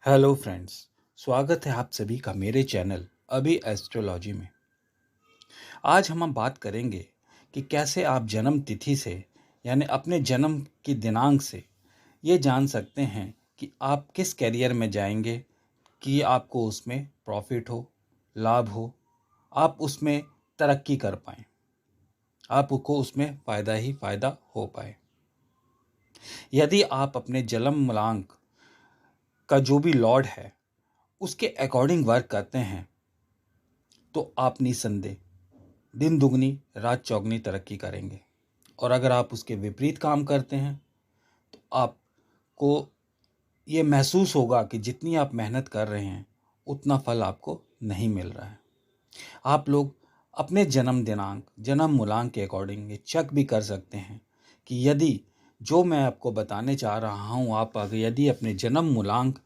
Hello friends. स्वागत है आप सभी का मेरे चैनल अभी एस्ट्रोलॉजी में। आज हम बात करेंगे कि कैसे आप जन्म तिथि से यानी अपने जन्म की दिनांक से ये जान सकते हैं कि आप किस करियर में जाएंगे, कि आपको उसमें प्रॉफिट हो, लाभ हो, आप उसमें तरक्की कर पाएँ, आपको उसमें फ़ायदा ही फ़ायदा हो पाए। यदि आप अपने जन्म मूलांक का जो भी लॉर्ड है उसके अकॉर्डिंग वर्क करते हैं तो आप निसंदेह दिन दुगनी रात चौगनी तरक्की करेंगे। और अगर आप उसके विपरीत काम करते हैं तो आपको ये महसूस होगा कि जितनी आप मेहनत कर रहे हैं उतना फल आपको नहीं मिल रहा है। आप लोग अपने जन्म दिनांक जन्म मूलांक के अकॉर्डिंग ये चेक भी कर सकते हैं कि यदि जो मैं आपको बताने चाह रहा हूँ, आप अगर यदि अपने जन्म मूलांक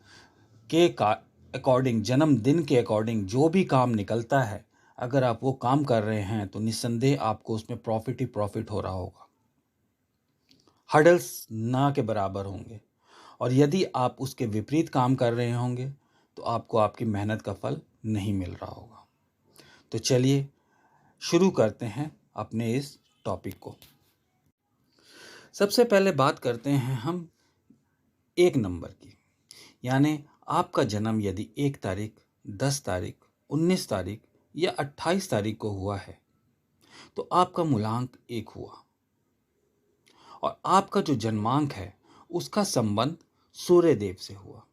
के का अकॉर्डिंग जन्मदिन के अकॉर्डिंग जो भी काम निकलता है, अगर आप वो काम कर रहे हैं तो निस्संदेह आपको उसमें प्रॉफिट ही प्रॉफिट हो रहा होगा। हर्डल्स ना के बराबर होंगे। और यदि आप उसके विपरीत काम कर रहे होंगे तो आपको आपकी मेहनत का फल नहीं मिल रहा होगा। तो चलिए शुरू करते हैं अपने इस टॉपिक को। सबसे पहले बात करते हैं हम एक नंबर की, यानी आपका जन्म यदि 1 तारीख, 10 तारीख, 19 तारीख या 28 तारीख को हुआ है तो आपका मूलांक 1 हुआ। और आपका जो जन्मांक है उसका संबंध सूर्य देव से हुआ,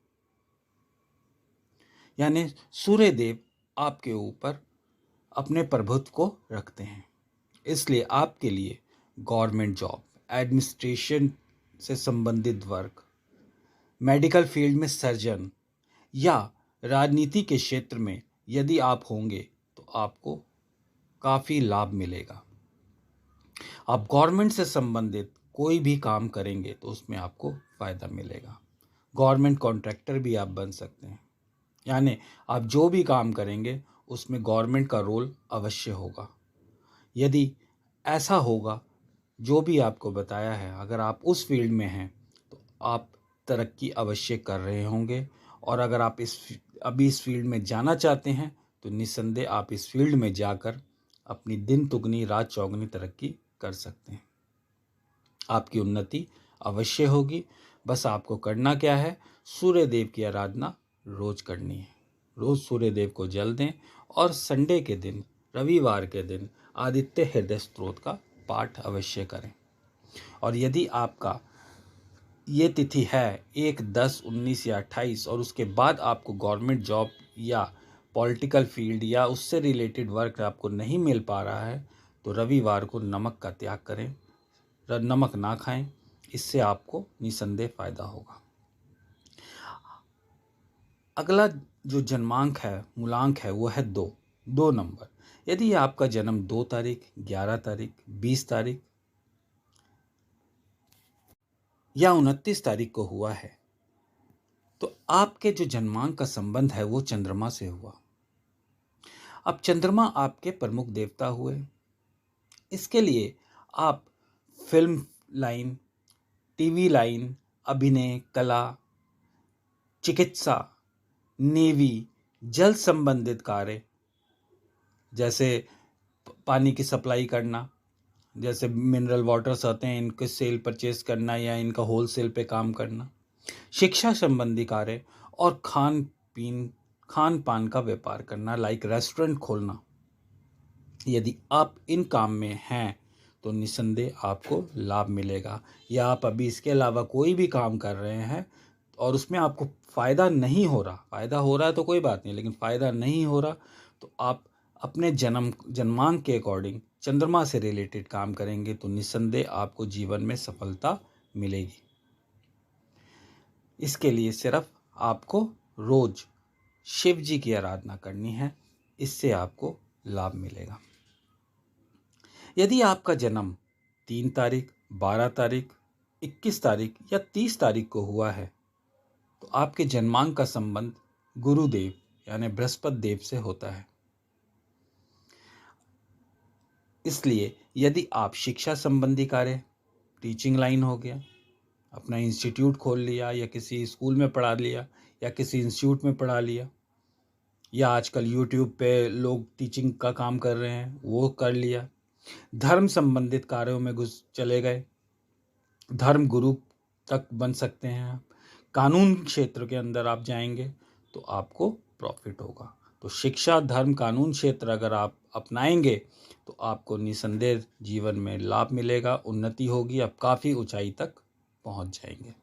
यानी सूर्य देव आपके ऊपर अपने प्रभुत्व को रखते हैं। इसलिए आपके लिए गवर्नमेंट जॉब, एडमिनिस्ट्रेशन से संबंधित वर्क, मेडिकल फील्ड में सर्जन या राजनीति के क्षेत्र में यदि आप होंगे तो आपको काफ़ी लाभ मिलेगा। आप गवर्नमेंट से संबंधित कोई भी काम करेंगे तो उसमें आपको फ़ायदा मिलेगा। गवर्नमेंट कॉन्ट्रैक्टर भी आप बन सकते हैं, यानी आप जो भी काम करेंगे उसमें गवर्नमेंट का रोल अवश्य होगा। यदि ऐसा होगा जो भी आपको बताया है, अगर आप उस फील्ड में हैं तो आप तरक्की अवश्य कर रहे होंगे। और अगर आप अभी इस फील्ड में जाना चाहते हैं तो निस्संदेह आप इस फील्ड में जाकर अपनी दिन दुगनी रात चौगनी तरक्की कर सकते हैं। आपकी उन्नति अवश्य होगी। बस आपको करना क्या है, सूर्य देव की आराधना रोज करनी है। रोज सूर्य देव को जल दें और संडे के दिन, रविवार के दिन आदित्य हृदय स्तोत्र का पाठ अवश्य करें। और यदि आपका ये तिथि है 1, 10, 19 या 28 और उसके बाद आपको गवर्नमेंट जॉब या पॉलिटिकल फील्ड या उससे रिलेटेड वर्क आपको नहीं मिल पा रहा है तो रविवार को नमक का त्याग करें, नमक ना खाएं। इससे आपको निसंदेह फायदा होगा। अगला जो जन्मांक है, मूलांक है, वो है 2 नंबर। यदि आपका जन्म 2 तारीख, 11 तारीख, 20 तारीख या 29 तारीख को हुआ है तो आपके जो जन्मांक का संबंध है वो चंद्रमा से हुआ। अब चंद्रमा आपके प्रमुख देवता हुए। इसके लिए आप फिल्म लाइन, टीवी लाइन, अभिनय, कला, चिकित्सा, नेवी, जल संबंधित कार्य, जैसे पानी की सप्लाई करना, जैसे मिनरल वाटर्स आते हैं इनके सेल परचेज करना या इनका होलसेल पे काम करना, शिक्षा संबंधी कार्य और खान पान का व्यापार करना, लाइक रेस्टोरेंट खोलना। यदि आप इन काम में हैं तो निसंदेह आपको लाभ मिलेगा। या आप अभी इसके अलावा कोई भी काम कर रहे हैं और उसमें आपको फ़ायदा नहीं हो रहा, फ़ायदा हो रहा है तो कोई बात नहीं, लेकिन फ़ायदा नहीं हो रहा तो आप अपने जन्मांक के अकॉर्डिंग चंद्रमा से रिलेटेड काम करेंगे तो निसंदेह आपको जीवन में सफलता मिलेगी। इसके लिए सिर्फ आपको रोज शिव जी की आराधना करनी है, इससे आपको लाभ मिलेगा। यदि आपका जन्म 3 तारीख, 12 तारीख, 21 तारीख या 30 तारीख को हुआ है तो आपके जन्मांक का संबंध गुरुदेव यानी बृहस्पति देव से होता है। इसलिए यदि आप शिक्षा संबंधी कार्य, टीचिंग लाइन हो गया, अपना इंस्टीट्यूट खोल लिया या किसी स्कूल में पढ़ा लिया या किसी इंस्टीट्यूट में पढ़ा लिया, या आजकल यूट्यूब पे लोग टीचिंग का काम कर रहे हैं, वो कर लिया। धर्म संबंधित कार्यों में घुस चले गए, धर्म गुरु तक बन सकते हैं आप। कानून क्षेत्र के अंदर आप जाएंगे तो आपको प्रॉफिट होगा। तो शिक्षा, धर्म, कानून क्षेत्र अगर आप अपनाएंगे तो आपको निसंदेह जीवन में लाभ मिलेगा, उन्नति होगी, आप काफ़ी ऊंचाई तक पहुंच जाएंगे।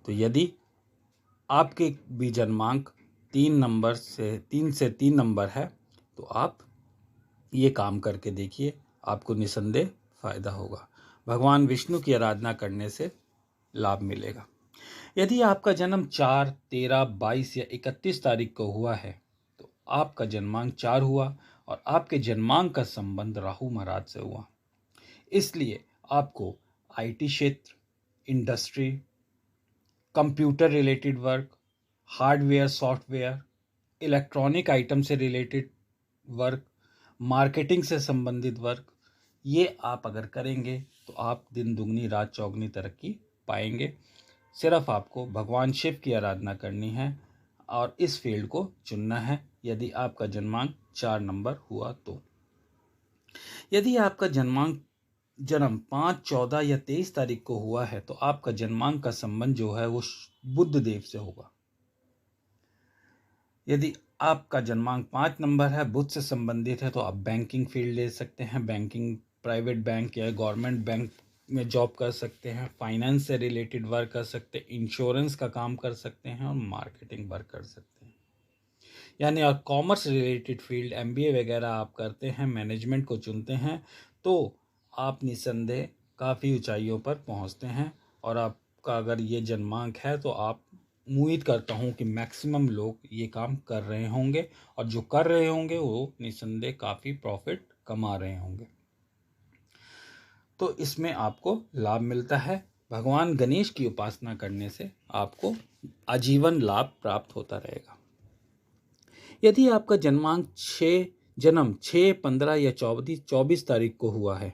तो यदि आपके भी जन्मांक 3 से 3 नंबर है तो आप ये काम करके देखिए, आपको निसंदेह फायदा होगा। भगवान विष्णु की आराधना करने से लाभ मिलेगा। यदि आपका जन्म 4, 13, 22 या 31 तारीख को हुआ है तो आपका जन्मांक 4 हुआ और आपके जन्मांक का संबंध राहु महाराज से हुआ। इसलिए आपको आईटी क्षेत्र, industry, computer related work, hardware, software, electronic item से रिलेटेड वर्क, मार्केटिंग से संबंधित वर्क, ये आप अगर करेंगे तो आप दिन दुगनी रात चौगनी तरक्की पाएंगे। सिर्फ आपको भगवान शिव की आराधना करनी है और इस फील्ड को चुनना है यदि आपका जन्मांक 4 नंबर हुआ तो। यदि आपका जन्म 5, 14 या 23 तारीख को हुआ है तो आपका जन्मांक का संबंध जो है वो बुध देव से होगा। यदि आपका जन्मांक 5 नंबर है, बुध से संबंधित है, तो आप बैंकिंग फील्ड ले सकते हैं। बैंकिंग, प्राइवेट बैंक या गवर्नमेंट बैंक में जॉब कर सकते हैं, फाइनेंस से रिलेटेड वर्क कर सकते हैं, इंश्योरेंस का काम कर सकते हैं और मार्केटिंग वर्क कर सकते हैं। यानी और कॉमर्स रिलेटेड फील्ड, एमबीए वगैरह आप करते हैं, मैनेजमेंट को चुनते हैं तो आप निसंदेह काफ़ी ऊंचाइयों पर पहुंचते हैं। और आपका अगर ये जन्मांक है तो आप उम्मीद करता हूँ कि मैक्सिमम लोग ये काम कर रहे होंगे और जो कर रहे होंगे वो निसंदेह काफ़ी प्रॉफिट कमा रहे होंगे। तो इसमें आपको लाभ मिलता है। भगवान गणेश की उपासना करने से आपको आजीवन लाभ प्राप्त होता रहेगा। यदि आपका जन्म 6, 15 या 24 तारीख को हुआ है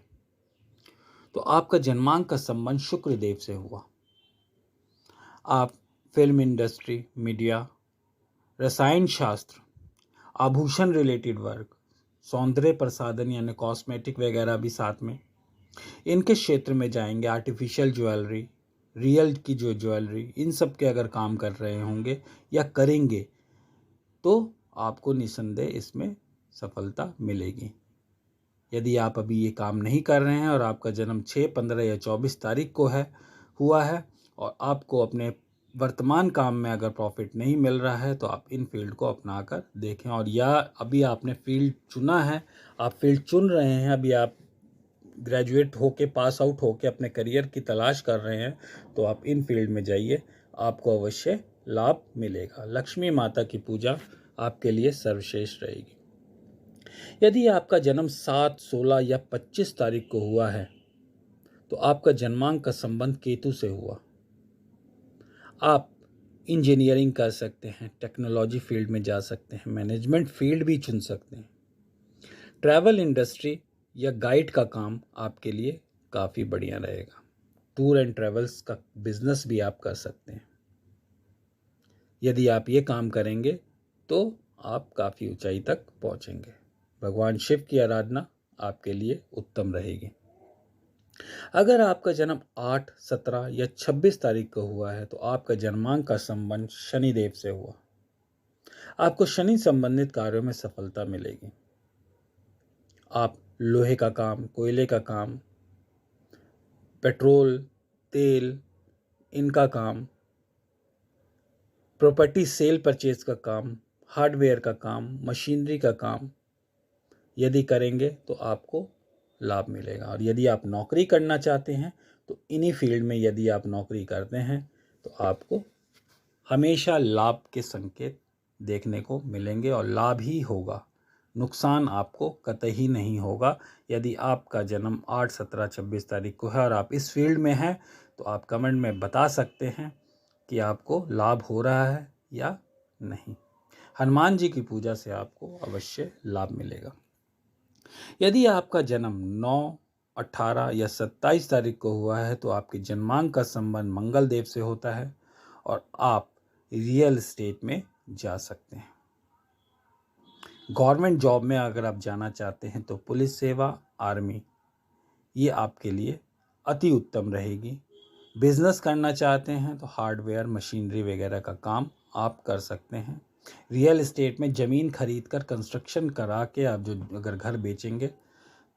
तो आपका जन्मांक का संबंध शुक्र देव से हुआ। आप फिल्म इंडस्ट्री, मीडिया, रसायन शास्त्र, आभूषण रिलेटेड वर्क, सौंदर्य प्रसाधन यानी कॉस्मेटिक वगैरह भी साथ में इनके क्षेत्र में जाएंगे। आर्टिफिशियल ज्वेलरी, रियल की जो ज्वेलरी, इन सब के अगर काम कर रहे होंगे या करेंगे तो आपको निसंदेह इसमें सफलता मिलेगी। यदि आप अभी ये काम नहीं कर रहे हैं और आपका जन्म 6, 15 या 24 तारीख को हुआ है और आपको अपने वर्तमान काम में अगर प्रॉफिट नहीं मिल रहा है तो आप इन फील्ड को अपना कर देखें। और या अभी आपने फील्ड चुना है, आप फील्ड चुन रहे हैं, अभी आप ग्रेजुएट होके, पास आउट होके अपने करियर की तलाश कर रहे हैं तो आप इन फील्ड में जाइए, आपको अवश्य लाभ मिलेगा। लक्ष्मी माता की पूजा आपके लिए सर्वश्रेष्ठ रहेगी। यदि आपका जन्म 7, 16 या 25 तारीख को हुआ है तो आपका जन्मांक का संबंध केतु से हुआ। आप इंजीनियरिंग कर सकते हैं, टेक्नोलॉजी फील्ड में जा सकते हैं, मैनेजमेंट फील्ड भी चुन सकते हैं, ट्रैवल इंडस्ट्री या गाइड का काम आपके लिए काफ़ी बढ़िया रहेगा। टूर एंड ट्रैवल्स का बिजनेस भी आप कर सकते हैं। यदि आप ये काम करेंगे तो आप काफ़ी ऊंचाई तक पहुंचेंगे। भगवान शिव की आराधना आपके लिए उत्तम रहेगी। अगर आपका जन्म 8, 17 या 26 तारीख को हुआ है तो आपका जन्मांक का संबंध शनिदेव से हुआ। आपको शनि संबंधित कार्यों में सफलता मिलेगी। आप लोहे का काम, कोयले का काम, पेट्रोल, तेल, इनका काम, प्रॉपर्टी सेल परचेज का काम, हार्डवेयर का काम, मशीनरी का काम यदि करेंगे तो आपको लाभ मिलेगा। और यदि आप नौकरी करना चाहते हैं तो इन्हीं फील्ड में यदि आप नौकरी करते हैं तो आपको हमेशा लाभ के संकेत देखने को मिलेंगे और लाभ ही होगा, नुकसान आपको कतई नहीं होगा। यदि आपका जन्म 8, 17, 26 तारीख को है और आप इस फील्ड में हैं तो आप कमेंट में बता सकते हैं कि आपको लाभ हो रहा है या नहीं। हनुमान जी की पूजा से आपको अवश्य लाभ मिलेगा। यदि आपका जन्म 9, 18 या 27 तारीख को हुआ है तो आपके जन्मांक का संबंध मंगल देव से होता है और आप रियल एस्टेट में जा सकते हैं। गवर्नमेंट जॉब में अगर आप जाना चाहते हैं तो पुलिस सेवा, आर्मी, ये आपके लिए अति उत्तम रहेगी। बिजनेस करना चाहते हैं तो हार्डवेयर, मशीनरी वगैरह का काम आप कर सकते हैं। रियल एस्टेट में ज़मीन खरीद कर कंस्ट्रक्शन करा के आप जो अगर घर बेचेंगे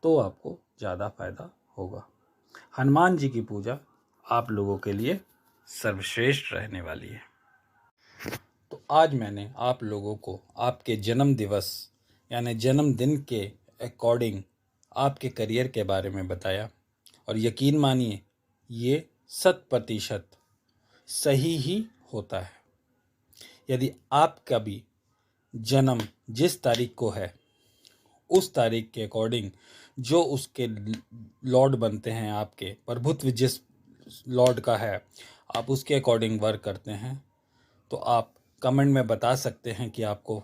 तो आपको ज़्यादा फायदा होगा। हनुमान जी की पूजा आप लोगों के लिए सर्वश्रेष्ठ रहने वाली है। तो आज मैंने आप लोगों को आपके जन्म दिवस यानी जन्मदिन के अकॉर्डिंग आपके करियर के बारे में बताया, और यकीन मानिए ये 100% सही ही होता है। यदि आपका भी जन्म जिस तारीख को है उस तारीख के अकॉर्डिंग जो उसके लॉर्ड बनते हैं, आपके प्रभुत्व जिस लॉर्ड का है, आप उसके अकॉर्डिंग वर्क करते हैं, तो आप कमेंट में बता सकते हैं कि आपको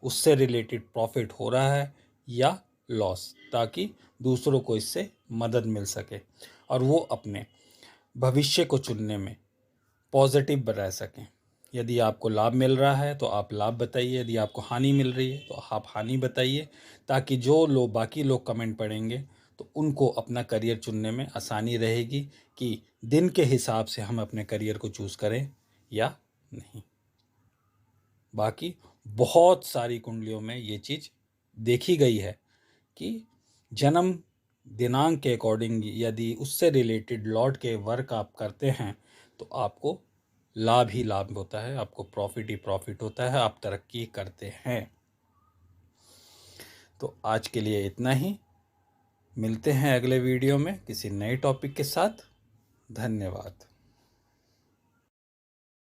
उससे रिलेटेड प्रॉफिट हो रहा है या लॉस, ताकि दूसरों को इससे मदद मिल सके और वो अपने भविष्य को चुनने में पॉजिटिव रह सकें। यदि आपको लाभ मिल रहा है तो आप लाभ बताइए, यदि आपको हानि मिल रही है तो आप हानि बताइए, ताकि जो लोग बाकी लोग कमेंट पढ़ेंगे तो उनको अपना करियर चुनने में आसानी रहेगी कि दिन के हिसाब से हम अपने करियर को चूज़ करें या नहीं। बाकी बहुत सारी कुंडलियों में ये चीज़ देखी गई है कि जन्म दिनांक के अकॉर्डिंग यदि उससे रिलेटेड लॉर्ड के वर्क आप करते हैं तो आपको लाभ ही लाभ होता है, आपको प्रॉफिट ही प्रॉफिट होता है, आप तरक्की करते हैं। तो आज के लिए इतना ही। मिलते हैं अगले वीडियो में किसी नए टॉपिक के साथ। धन्यवाद।